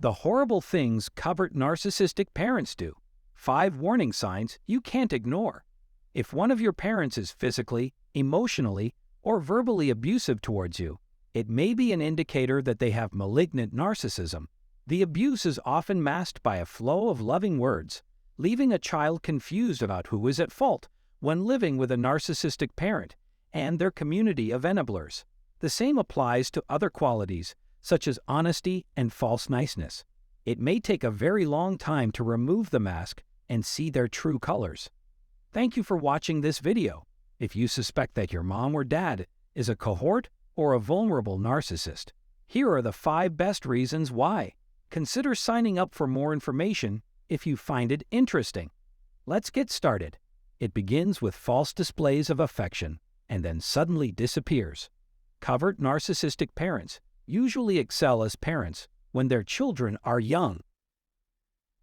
The horrible things covert narcissistic parents do. 5 warning signs you can't ignore. If one of your parents is physically, emotionally, or verbally abusive towards you, it may be an indicator that they have malignant narcissism. The abuse is often masked by a flow of loving words, leaving a child confused about who is at fault when living with a narcissistic parent and their community of enablers. The same applies to other qualities, such as honesty and false niceness. It may take a very long time to remove the mask and see their true colors. Thank you for watching this video. If you suspect that your mom or dad is a cohort or a vulnerable narcissist, here are the 5 best reasons why. Consider signing up for more information if you find it interesting. Let's get started. It begins with false displays of affection and then suddenly disappears. Covert narcissistic parents usually excel as parents when their children are young.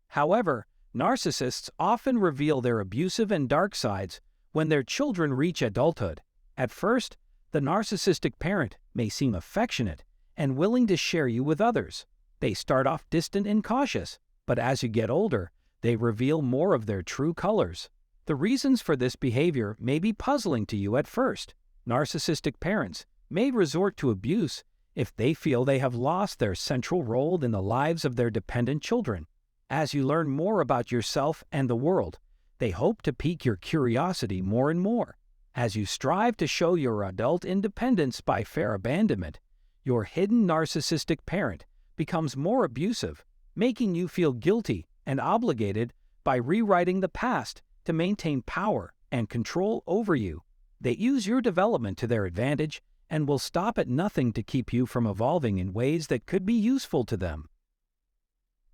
However, narcissists often reveal their abusive and dark sides when their children reach adulthood. At first, the narcissistic parent may seem affectionate and willing to share you with others. They start off distant and cautious, but as you get older, they reveal more of their true colors. The reasons for this behavior may be puzzling to you at first. Narcissistic parents may resort to abuse if they feel they have lost their central role in the lives of their dependent children. As you learn more about yourself and the world, they hope to pique your curiosity more and more. As you strive to show your adult independence by fair abandonment, your hidden narcissistic parent becomes more abusive, making you feel guilty and obligated by rewriting the past to maintain power and control over you. They use your development to their advantage and will stop at nothing to keep you from evolving in ways that could be useful to them.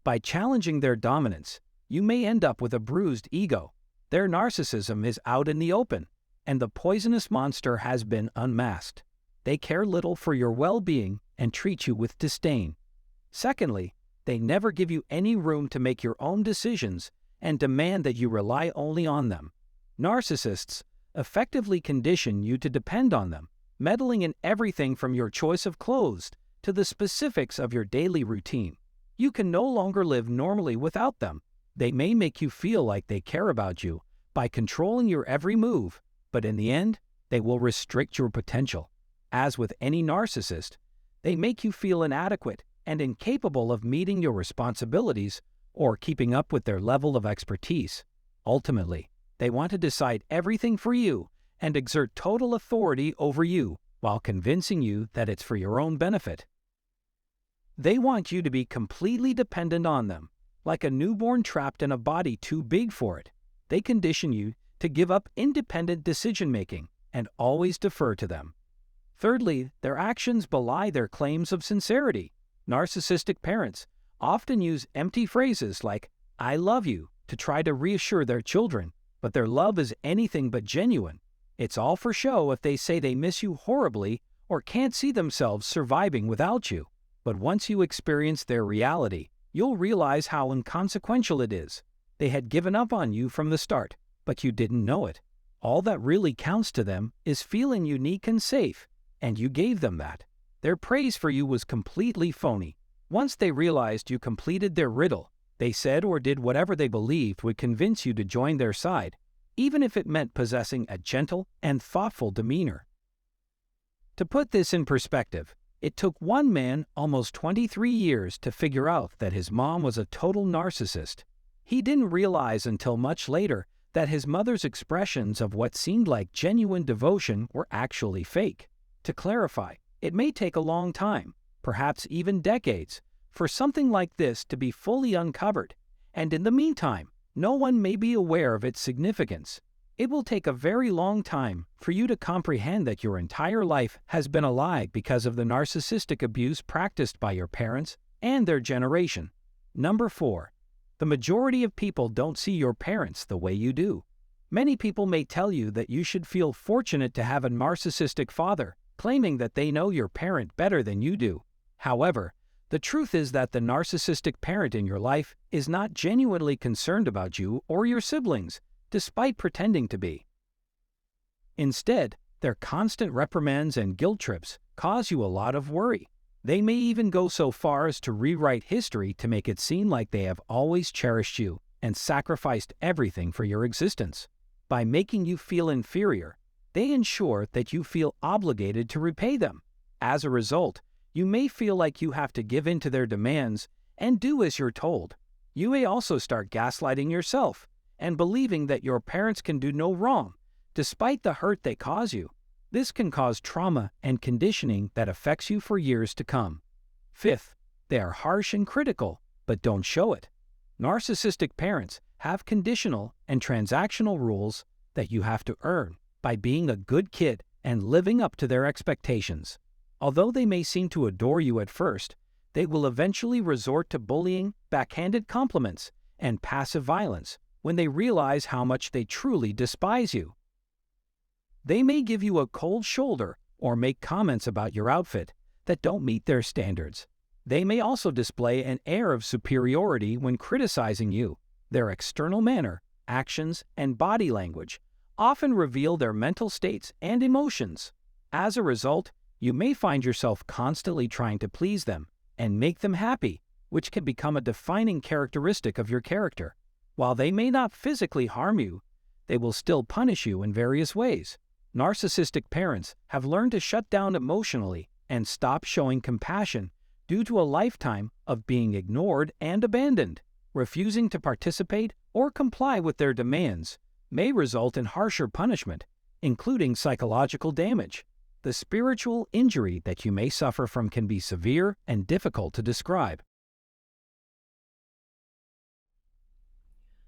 By challenging their dominance, you may end up with a bruised ego. Their narcissism is out in the open, and the poisonous monster has been unmasked. They care little for your well-being and treat you with disdain. Secondly, they never give you any room to make your own decisions and demand that you rely only on them. Narcissists effectively condition you to depend on them, meddling in everything from your choice of clothes to the specifics of your daily routine. You can no longer live normally without them. They may make you feel like they care about you by controlling your every move, but in the end, they will restrict your potential. As with any narcissist, they make you feel inadequate and incapable of meeting your responsibilities or keeping up with their level of expertise. Ultimately, they want to decide everything for you and exert total authority over you while convincing you that it's for your own benefit. They want you to be completely dependent on them, like a newborn trapped in a body too big for it. They condition you to give up independent decision-making and always defer to them. Thirdly, their actions belie their claims of sincerity. Narcissistic parents often use empty phrases like, "I love you," to try to reassure their children, but their love is anything but genuine. It's all for show if they say they miss you horribly or can't see themselves surviving without you. But once you experience their reality, you'll realize how inconsequential it is. They had given up on you from the start, but you didn't know it. All that really counts to them is feeling unique and safe, and you gave them that. Their praise for you was completely phony. Once they realized you completed their riddle, they said or did whatever they believed would convince you to join their side, even if it meant possessing a gentle and thoughtful demeanor. To put this in perspective, it took one man almost 23 years to figure out that his mom was a total narcissist. He didn't realize until much later that his mother's expressions of what seemed like genuine devotion were actually fake. To clarify, it may take a long time, perhaps even decades, for something like this to be fully uncovered, and in the meantime, no one may be aware of its significance. It will take a very long time for you to comprehend that your entire life has been a lie because of the narcissistic abuse practiced by your parents and their generation. Number 4. The majority of people don't see your parents the way you do. Many people may tell you that you should feel fortunate to have a narcissistic father, claiming that they know your parent better than you do. However, the truth is that the narcissistic parent in your life is not genuinely concerned about you or your siblings, despite pretending to be. Instead, their constant reprimands and guilt trips cause you a lot of worry. They may even go so far as to rewrite history to make it seem like they have always cherished you and sacrificed everything for your existence. By making you feel inferior, they ensure that you feel obligated to repay them. As a result, you may feel like you have to give in to their demands and do as you're told. You may also start gaslighting yourself and believing that your parents can do no wrong, despite the hurt they cause you. This can cause trauma and conditioning that affects you for years to come. Fifth, they are harsh and critical, but don't show it. Narcissistic parents have conditional and transactional rules that you have to earn by being a good kid and living up to their expectations. Although they may seem to adore you at first, they will eventually resort to bullying, backhanded compliments, and passive violence when they realize how much they truly despise you. They may give you a cold shoulder or make comments about your outfit that don't meet their standards. They may also display an air of superiority when criticizing you. Their external manner, actions, and body language often reveal their mental states and emotions. As a result, you may find yourself constantly trying to please them and make them happy, which can become a defining characteristic of your character. While they may not physically harm you, they will still punish you in various ways. Narcissistic parents have learned to shut down emotionally and stop showing compassion due to a lifetime of being ignored and abandoned. Refusing to participate or comply with their demands may result in harsher punishment, including psychological damage. The spiritual injury that you may suffer from can be severe and difficult to describe.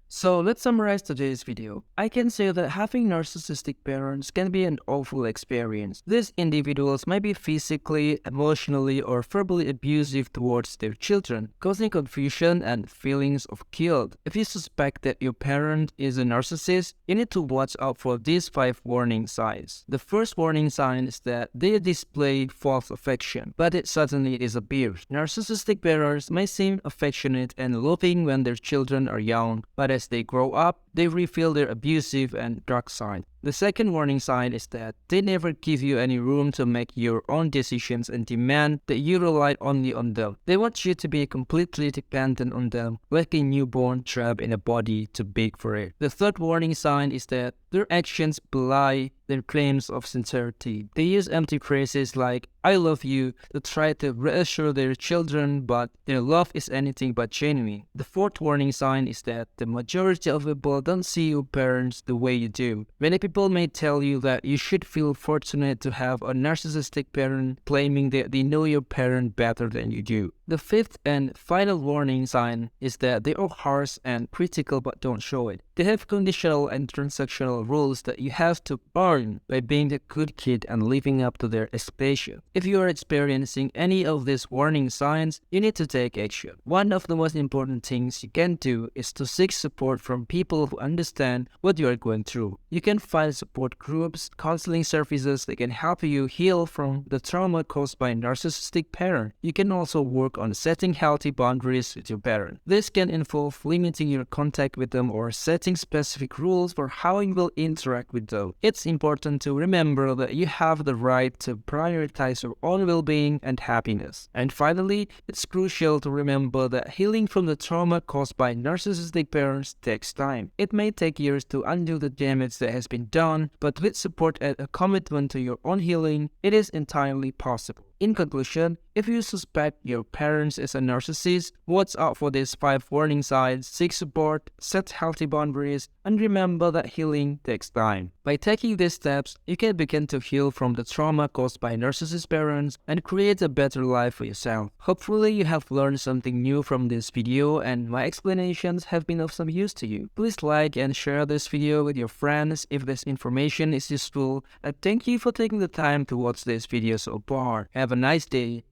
So let's summarize today's video. I can say that having narcissistic parents can be an awful experience. These individuals might be physically, emotionally, or verbally abusive towards their children, causing confusion and feelings of guilt. If you suspect that your parent is a narcissist, you need to watch out for these 5 warning signs. The first warning sign is that they display false affection, but it suddenly disappears. Narcissistic parents may seem affectionate and loving when their children are young, but as they grow up, they reveal their abusive and dark side. The second warning sign is that they never give you any room to make your own decisions and demand that you rely only on them. They want you to be completely dependent on them, like a newborn trapped in a body too big for it. The third warning sign is that their actions belie their claims of sincerity. They use empty phrases like "I love you" to try to reassure their children, but their love is anything but genuine. The fourth warning sign is that the majority of people don't see your parents the way you do. Many people may tell you that you should feel fortunate to have a narcissistic parent, claiming that they know your parent better than you do. The fifth and final warning sign is that they are harsh and critical but don't show it. They have conditional and transactional rules that you have to earn by being a good kid and living up to their expectations. If you are experiencing any of these warning signs, you need to take action. One of the most important things you can do is to seek support from people who understand what you are going through. You can find support groups, counseling services that can help you heal from the trauma caused by a narcissistic parent. You can also work on setting healthy boundaries with your parent. This can involve limiting your contact with them or setting specific rules for how you will interact with them. It's important to remember that you have the right to prioritize your own well-being and happiness. And finally, it's crucial to remember that healing from the trauma caused by narcissistic parents takes time. It may take years to undo the damage that has been done, but with support and a commitment to your own healing, it is entirely possible. In conclusion, if you suspect your parents is a narcissist, watch out for these 5 warning signs, seek support, set healthy boundaries, and remember that healing takes time. By taking these steps, you can begin to heal from the trauma caused by narcissist parents and create a better life for yourself. Hopefully, you have learned something new from this video and my explanations have been of some use to you. Please like and share this video with your friends if this information is useful, and thank you for taking the time to watch this video so far. Have a nice day.